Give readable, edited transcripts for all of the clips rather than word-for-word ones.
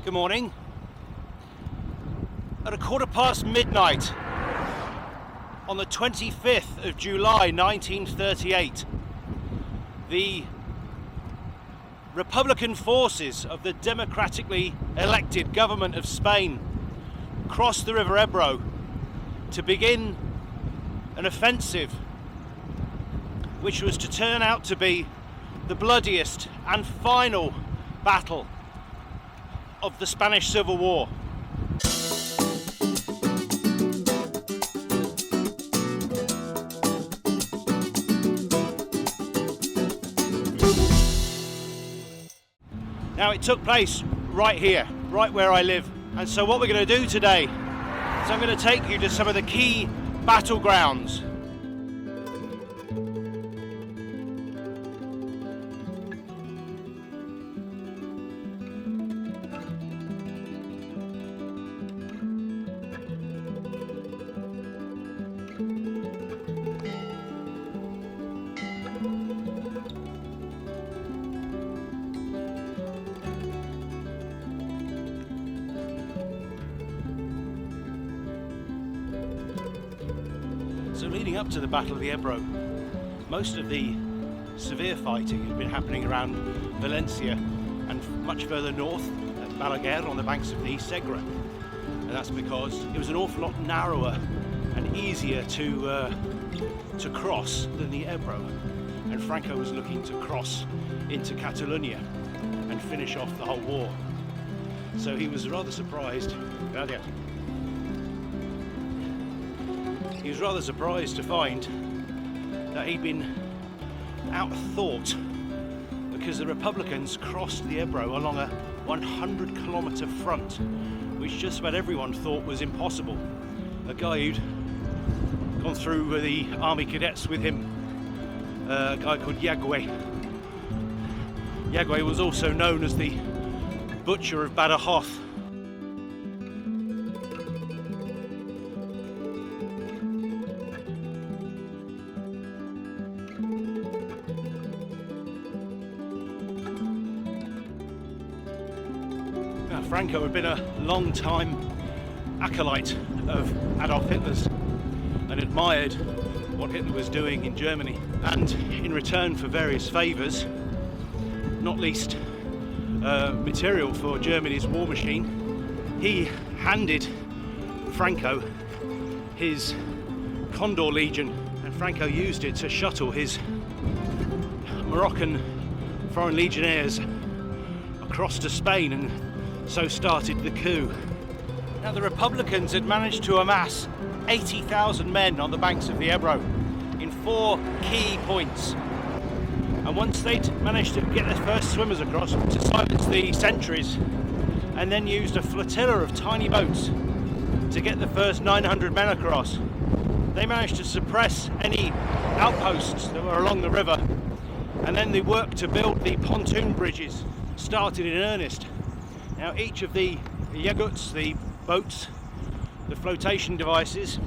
Good morning. At midnight on the 25th of July 1938, the Republican forces of the democratically elected government of Spain crossed the River Ebro to begin an offensive which was to turn out to be the bloodiest and final battle of the Spanish Civil War. Now, it took place right here, right where I live. And so what we're going to do today is I'm going to take you to some of the key battlegrounds. So leading up to the Battle of the Ebro, most of the severe fighting had been happening around Valencia and much further north at Balaguero on the banks of the Segre. And that's because it was an awful lot narrower and easier to cross than the Ebro. And Franco was looking to cross into Catalonia and finish off the whole war. So he was rather surprised. He was rather surprised to find that he'd been outthought because the Republicans crossed the Ebro along a 100-kilometre front, which just about everyone thought was impossible. A guy who'd gone through with the army cadets with him, a guy called Yakoridesagain. Yakoridesagain was also known as the Butcher of Badajoz. Franco had been a long-time acolyte of Adolf Hitler's and admired what Hitler was doing in Germany. And in return for various favours, not least material for Germany's war machine, he handed Franco his Condor Legion, and Franco used it to shuttle his Moroccan Foreign Legionnaires across to Spain, and so started the coup. Now, the Republicans had managed to amass 80,000 men on the banks of the Ebro in 4 key points. And once they'd managed to get their first swimmers across to silence the sentries, and then used a flotilla of tiny boats to get the first 900 men across, they managed to suppress any outposts that were along the river. And then the work to build the pontoon bridges started in earnest. Now, each of the yaguts, the boats, the flotation devices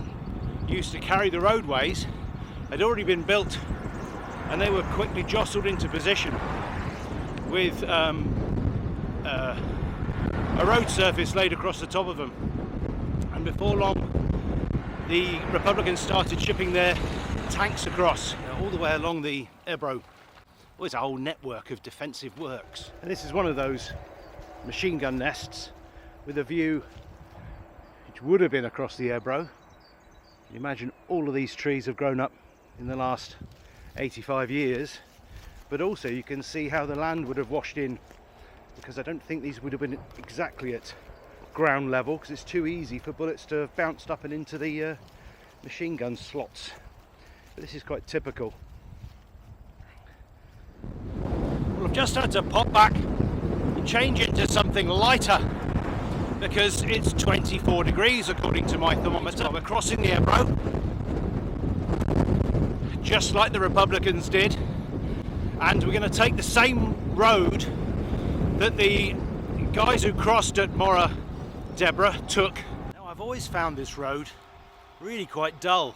used to carry the roadways, had already been built, and they were quickly jostled into position with a road surface laid across the top of them. And before long, the Republicans started shipping their tanks across all the way along the Ebro. Well, it's a whole network of defensive works. And this is one of those machine gun nests with a view which would have been across the Ebro. You imagine all of these trees have grown up in the last 85 years, but also you can see how the land would have washed in, because I don't think these would have been exactly at ground level, because it's too easy for bullets to have bounced up and into the machine gun slots. But this is quite typical. Well, I've just had to pop back and change into something lighter because it's 24 degrees according to my thermometer. We're crossing the Ebro just like the Republicans did, and we're going to take the same road that the guys who crossed at Morra d'Ebre took. Now, I've always found this road really quite dull.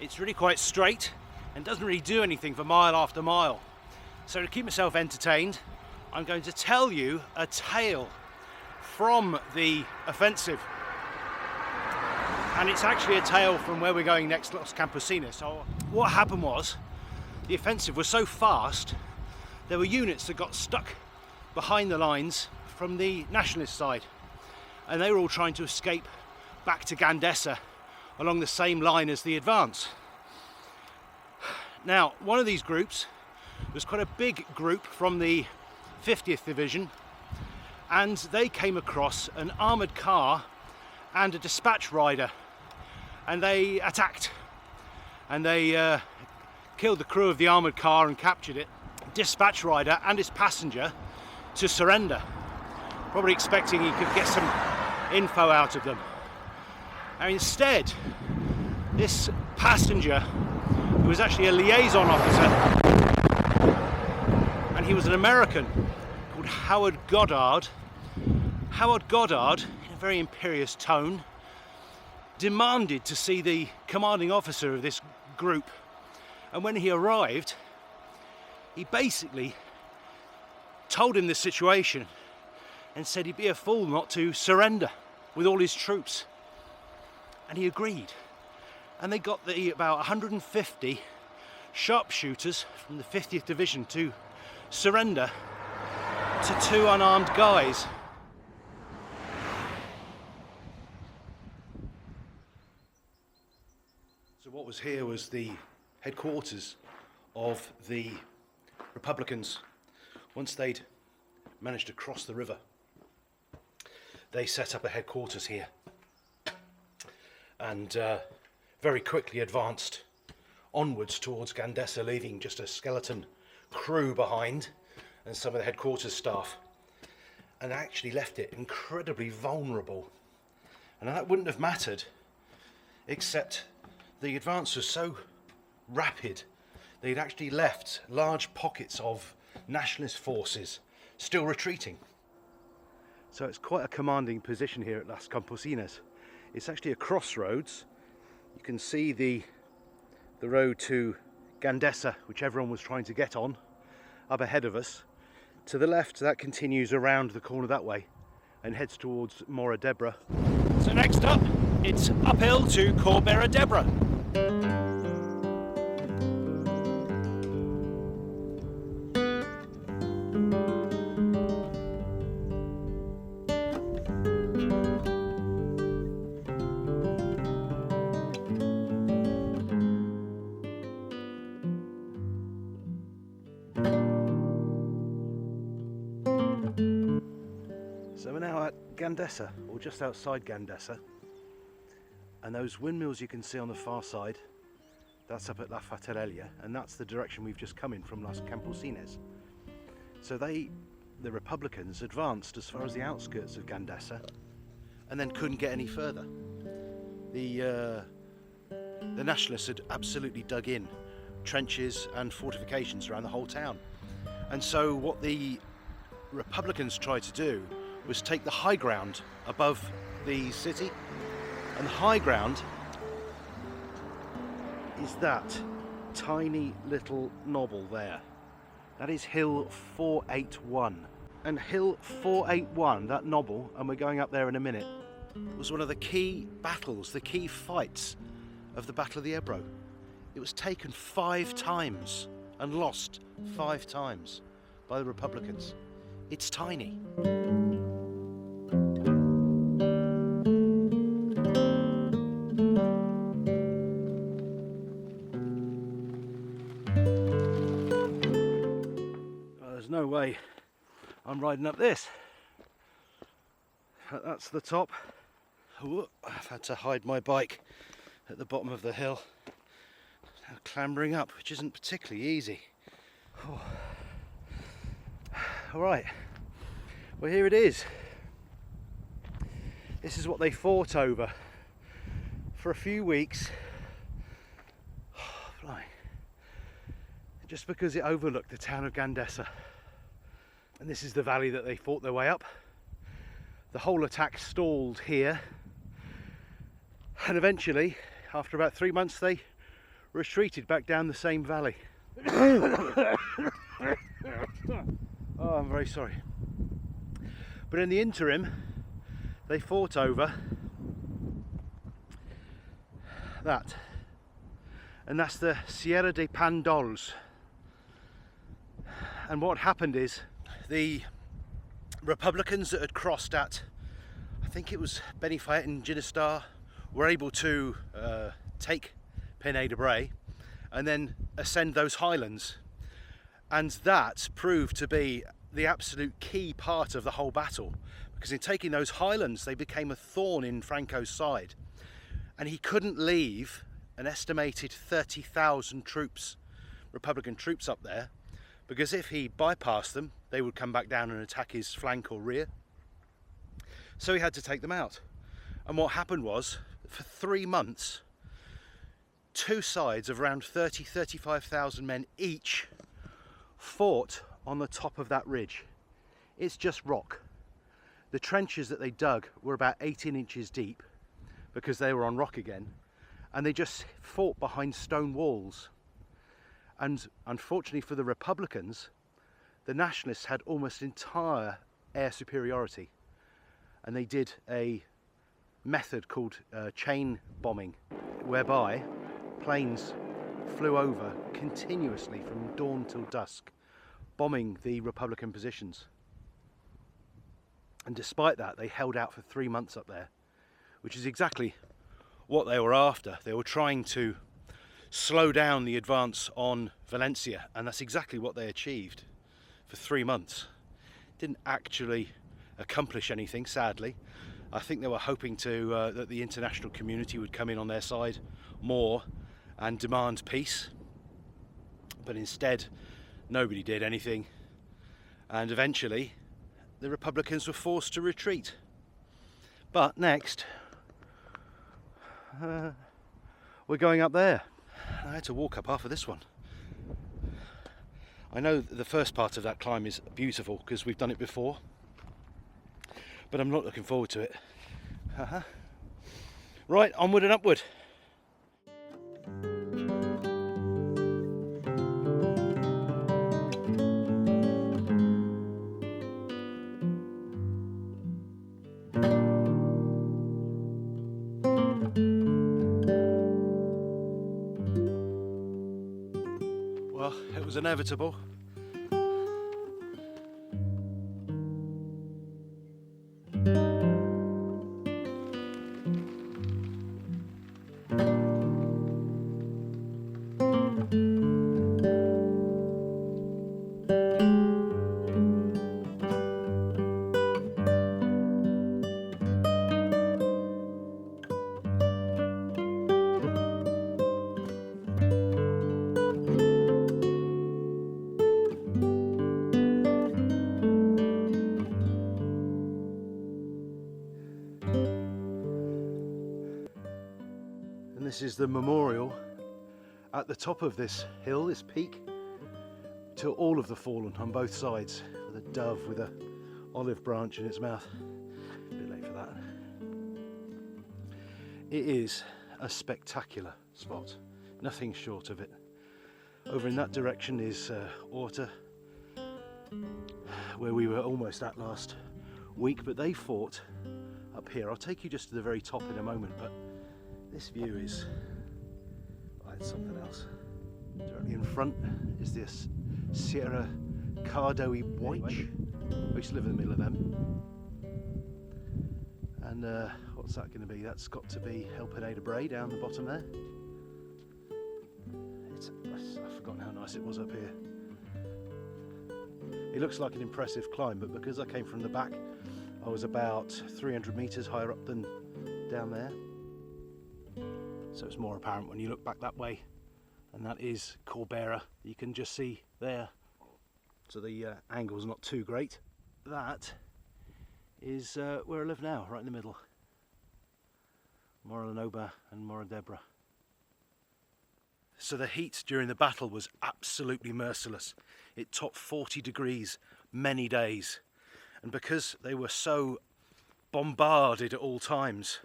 It's really quite straight and doesn't really do anything for mile after mile. So to keep myself entertained, I'm going to tell you a tale from the offensive. And it's actually a tale from where we're going next, Los Camposinas. So what happened was, the offensive was so fast, there were units that got stuck behind the lines from the nationalist side. And they were all trying to escape back to Gandesa along the same line as the advance. Now, one of these groups was quite a big group from the 50th Division, and they came across an armoured car and a dispatch rider, and they attacked, and they killed the crew of the armoured car and captured it, dispatch rider and his passenger, to surrender, probably expecting he could get some info out of them. And instead, this passenger, who was actually a liaison officer, and he was an American called Howard Goddard. Howard Goddard, in a very imperious tone, demanded to see the commanding officer of this group. And when he arrived, he basically told him the situation and said he'd be a fool not to surrender with all his troops. And he agreed. And they got about 150 sharpshooters from the 50th Division to surrender to two unarmed guys. So what was here was the headquarters of the Republicans. Once they'd managed to cross the river, they set up a headquarters here and very quickly advanced onwards towards Gandesa, leaving just a skeleton crew behind and some of the headquarters staff, and actually left it incredibly vulnerable. And that wouldn't have mattered, except the advance was so rapid they'd actually left large pockets of nationalist forces still retreating. So it's quite a commanding position here at Las Camposinas. It's actually a crossroads. You can see the road to Gandesa, which everyone was trying to get on, up ahead of us. To the left, that continues around the corner that way and heads towards Mora d'Ebro. So next up, it's uphill to Corbera d'Ebro. So we're now at Gandesa, or just outside Gandesa, and those windmills you can see on the far side, that's up at La Fatarella, and that's the direction we've just come in from Las Camposinas. So the Republicans advanced as far as the outskirts of Gandesa and then couldn't get any further. The nationalists had absolutely dug in trenches and fortifications around the whole town, and so what the Republicans tried to do was take the high ground above the city, and the high ground is that tiny little knoll there. That is Hill 481, and Hill 481, that knoll, and we're going up there in a minute, was one of the key battles, the key fights of the Battle of the Ebro. It was taken 5 times and lost 5 times by the Republicans. It's tiny. There's no way I'm riding up this. That's the top. Ooh, I've had to hide my bike at the bottom of the hill. Now clambering up, which isn't particularly easy. Oh. Alright, well here it is. This is what they fought over for a few weeks. Oh, flying. Just because it overlooked the town of Gandesa. And this is the valley that they fought their way up. The whole attack stalled here. And eventually, after about 3 months, they retreated back down the same valley. Oh, I'm very sorry. But in the interim, They fought over that, and that's the Sierra de Pandols. And what happened is the Republicans that had crossed at, I think it was Benifayet and Ginestar, were able to take Pinet de Bray and then ascend those highlands, and that proved to be the absolute key part of the whole battle, because in taking those highlands they became a thorn in Franco's side, and he couldn't leave an estimated 30,000 troops, Republican troops up there, because if he bypassed them they would come back down and attack his flank or rear. So he had to take them out. And what happened was, for 3 months, two sides of around 35,000 men each fought on the top of that ridge. It's just rock. The trenches that they dug were about 18 inches deep because they were on rock again, and they just fought behind stone walls. And unfortunately for the Republicans, the Nationalists had almost entire air superiority, and they did a method called chain bombing, whereby planes flew over continuously from dawn till dusk, bombing the Republican positions. And despite that, they held out for 3 months up there, which is exactly what they were after. They were trying to slow down the advance on Valencia, and that's exactly what they achieved for 3 months. Didn't actually accomplish anything, sadly. I think they were hoping to that the international community would come in on their side more and demand peace, but instead nobody did anything, and eventually the Republicans were forced to retreat. But next we're going up there. I had to walk up half of this one. I know the first part of that climb is beautiful because we've done it before, but I'm not looking forward to it. Right, onward and upward. Well, it was inevitable. This is the memorial at the top of this hill, this peak, to all of the fallen on both sides, with a dove with an olive branch in its mouth. A bit late for that. It is a spectacular spot, nothing short of it. Over in that direction is Orta, where we were almost at last week, but they fought up here. I'll take you just to the very top in a moment, but this view is, oh, it's something else. Directly in front is this Sierra Cardoy White. I used to live in the middle of them. And what's that going to be? That's got to be El Pinet de Bray down the bottom there. I've forgotten how nice it was up here. It looks like an impressive climb, but because I came from the back, I was about 300 metres higher up than down there. So it's more apparent when you look back that way, and that is Corbera. You can just see there, so the angle's not too great. That is where I live now, right in the middle. Moralenoba and Moradebra. So the heat during the battle was absolutely merciless. It topped 40 degrees many days, and because they were so bombarded at all times,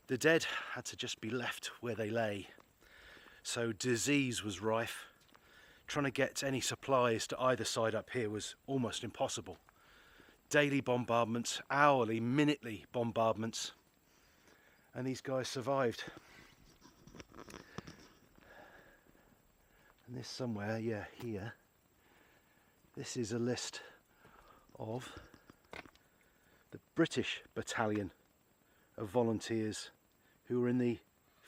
the dead had to just be left where they lay. So disease was rife. Trying to get any supplies to either side up here was almost impossible. daily bombardments, hourly, minutely bombardments, and these guys survived. And this somewhere, yeah, here, this is a list of the British battalion of volunteers who were in the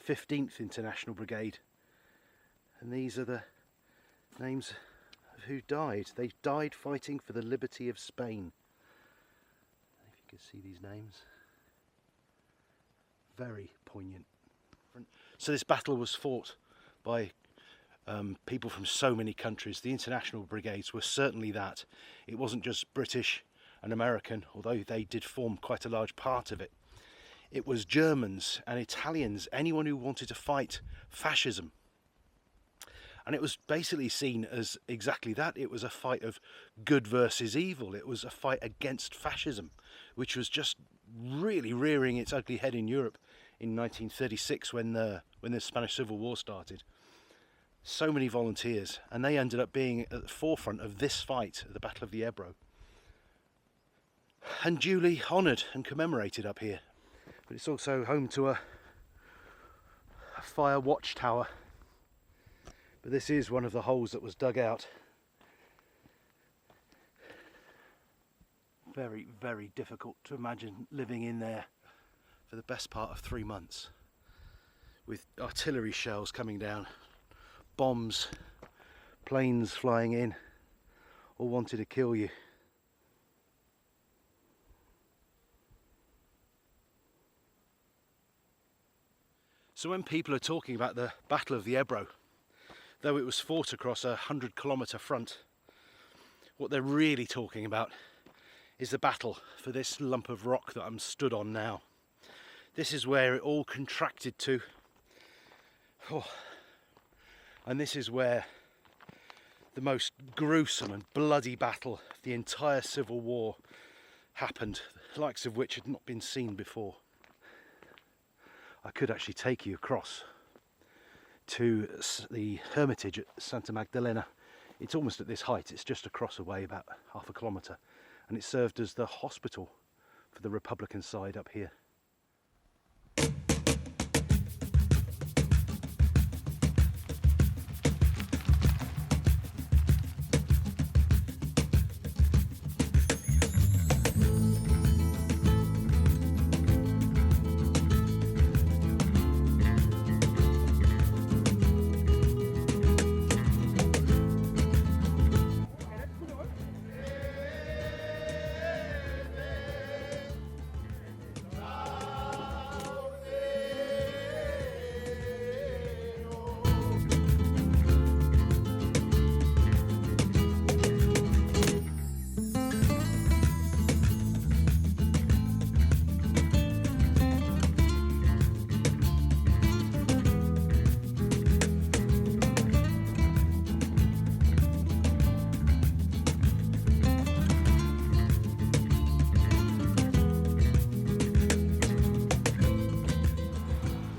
15th International Brigade, and these are the names of who died. They died fighting for the liberty of Spain. If you can see these names, very poignant. So this battle was fought by people from so many countries. The international brigades were certainly that. It wasn't just British and American, although they did form quite a large part of it. It was Germans and Italians, anyone who wanted to fight fascism. And it was basically seen as exactly that. It was a fight of good versus evil. It was a fight against fascism, which was just really rearing its ugly head in Europe in 1936 when the Spanish Civil War started. So many volunteers, and they ended up being at the forefront of this fight at the Battle of the Ebro, and duly honoured and commemorated up here. But it's also home to a fire watchtower. But this is one of the holes that was dug out. Very, very difficult to imagine living in there for the best part of 3 months, with artillery shells coming down, bombs, planes flying in, all wanted to kill you. So when people are talking about the Battle of the Ebro, though it was fought across a 100-kilometre front, what they're really talking about is the battle for this lump of rock that I'm stood on now. This is where it all contracted to. Oh. And this is where the most gruesome and bloody battle of the entire Civil War happened, the likes of which had not been seen before. I could actually take you across to the Hermitage at Santa Magdalena. It's almost at this height, it's just across away, about half a kilometre, and it served as the hospital for the Republican side up here.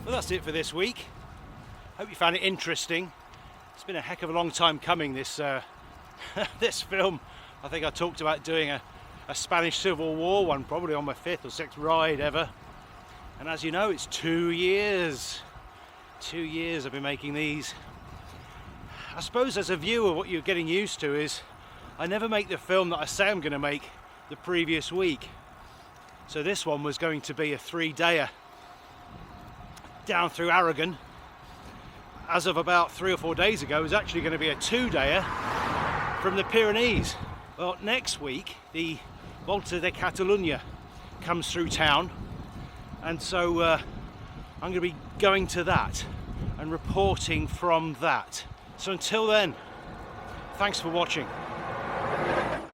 That's it for this week. Hope you found it interesting. It's been a heck of a long time coming, this this film. I think I talked about doing a Spanish Civil War one, probably on my 5th or 6th ride ever. And as you know, it's 2 years. 2 years I've been making these. I suppose as a viewer, what you're getting used to is I never make the film that I say I'm going to make the previous week. So this one was going to be a 3-dayer down through Aragon. As of about 3 or 4 days ago, it was actually going to be a 2-dayer from the Pyrenees. Well, next week the Volta de Catalunya comes through town, and so I'm going to be going to that and reporting from that. So until then, thanks for watching.